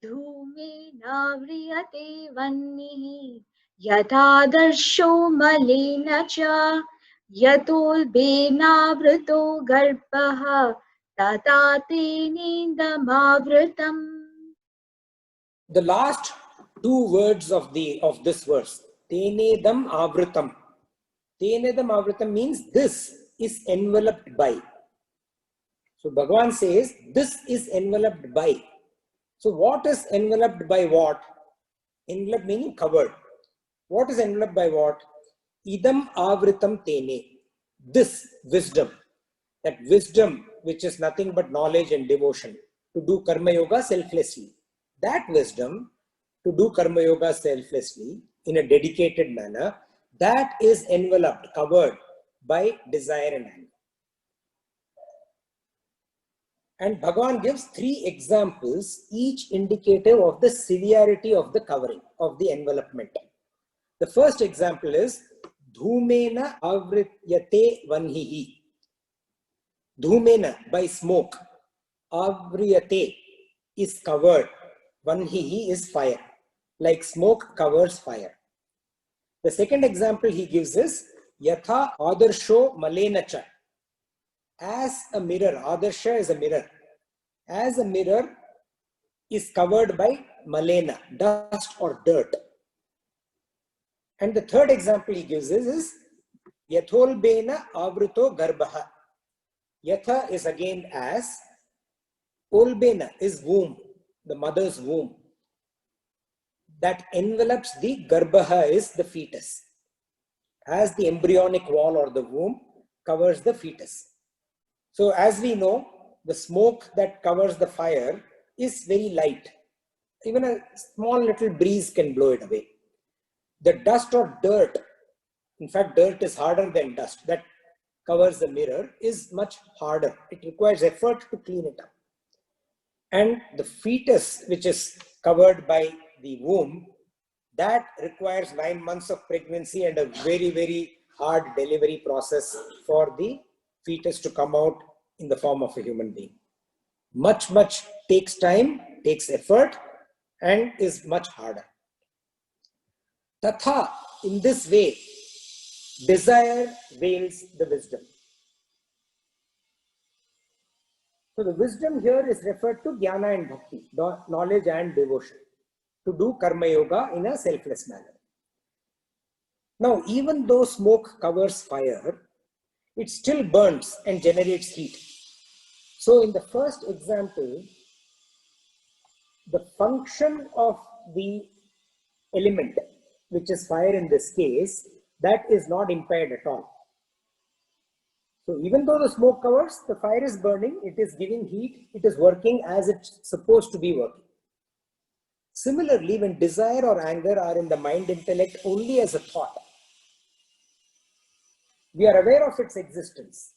धूमेनाव्रियते वह्निः यथादर्शो मलेन च यतोऽल्बेनावृतो गर्भः तथा तेनेदमावृतम्. The last two words of this verse, Tenedam Avritam. Tenedam Avritam means this is enveloped by. So Bhagavan says this is enveloped by. So what is enveloped by what? Enveloped meaning covered. What is enveloped by what? Idam Avritam Tene. This wisdom. That wisdom which is nothing but knowledge and devotion to do karma yoga selflessly. That wisdom to do karma yoga selflessly in a dedicated manner, that is enveloped, covered by desire and anger. And Bhagavan gives three examples, each indicative of the severity of the covering, of the envelopment. The first example is Dhumena Avrityate Vanhihi. Dhumena, by smoke. Avriyate is covered. Vanhihi is fire. Like smoke covers fire. The second example he gives is Yatha Adarsho Malenacha. As a mirror, Adarsha is a mirror. As a mirror is covered by malena, dust or dirt. And the third example he gives is Yatholbena Avruto Garbha. Yatha is again as, Olbena is womb, the mother's womb. That envelops the Garbha is the fetus. As the embryonic wall or the womb covers the fetus. So as we know, the smoke that covers the fire is very light. Even a small little breeze can blow it away. The dust or dirt, in fact dirt is harder than dust, that covers the mirror is much harder. It requires effort to clean it up. And the fetus which is covered by the womb, that requires 9 months of pregnancy and a very, very hard delivery process for the fetus to come out in the form of a human being. Much takes time, takes effort, and is much harder. Tatha, in this way, desire veils the wisdom. So the wisdom here is referred to jnana and bhakti, knowledge and devotion, to do karma yoga in a selfless manner. Now, even though smoke covers fire, it still burns and generates heat. So in the first example, the function of the element, which is fire in this case, that is not impaired at all. So even though the smoke covers, the fire is burning, it is giving heat, it is working as it's supposed to be working. Similarly, when desire or anger are in the mind intellect only as a thought, we are aware of its existence.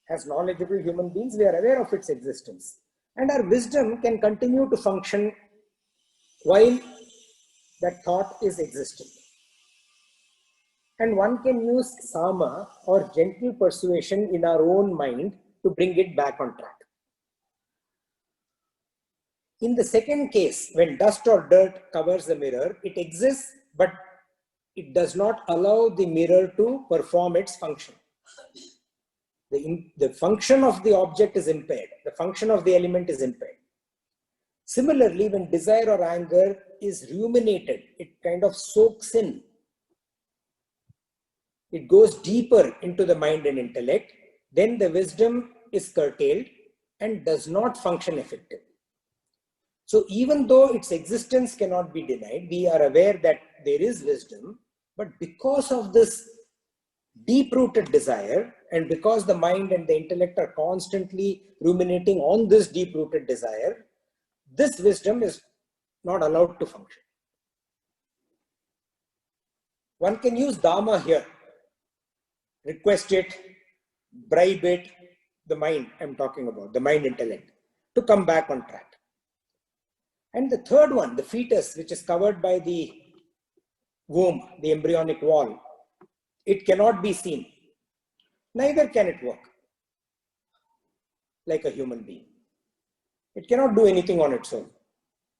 As knowledgeable human beings, we are aware of its existence. And our wisdom can continue to function while that thought is existing. And one can use sama or gentle persuasion in our own mind to bring it back on track. In the second case, when dust or dirt covers the mirror, it exists, but it does not allow the mirror to perform its function. The function of the object is impaired. The function of the element is impaired. Similarly, when desire or anger is ruminated, it kind of soaks in. It goes deeper into the mind and intellect, then the wisdom is curtailed and does not function effectively. So even though its existence cannot be denied, we are aware that there is wisdom, but because of this deep-rooted desire, and because the mind and the intellect are constantly ruminating on this deep-rooted desire, this wisdom is not allowed to function. One can use Dhamma here. Request it, bribe it, the mind I'm talking about, the mind intellect, to come back on track. And the third one, the fetus, which is covered by the womb, the embryonic wall, it cannot be seen. Neither can it work like a human being. It cannot do anything on its own.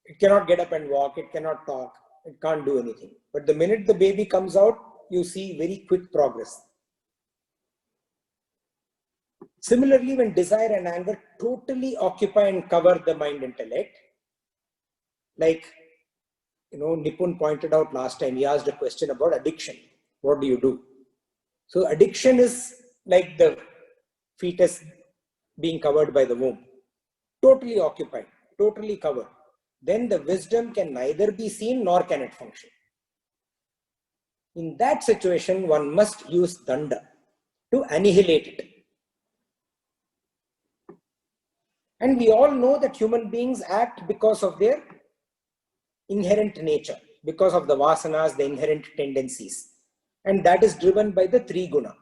It cannot get up and walk. It cannot talk. It can't do anything. But the minute the baby comes out, you see very quick progress. Similarly, when desire and anger totally occupy and cover the mind intellect, like, Nipun pointed out last time, he asked a question about addiction. What do you do? So addiction is like the fetus being covered by the womb, totally occupied, totally covered. Then the wisdom can neither be seen nor can it function. In that situation, one must use danda to annihilate it. And we all know that human beings act because of their inherent nature, because of the vasanas, the inherent tendencies. And that is driven by the three guna.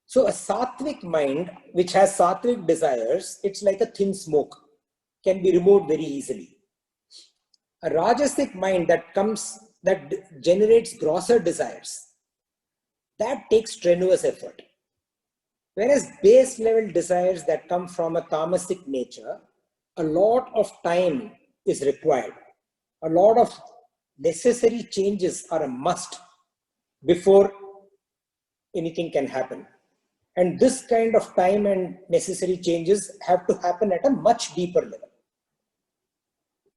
So a sattvic mind, which has sattvic desires, it's like a thin smoke, can be removed very easily. A rajasic mind that generates grosser desires, that takes strenuous effort. Whereas base level desires that come from a tamasic nature, a lot of time is required. A lot of necessary changes are a must before anything can happen. And this kind of time and necessary changes have to happen at a much deeper level.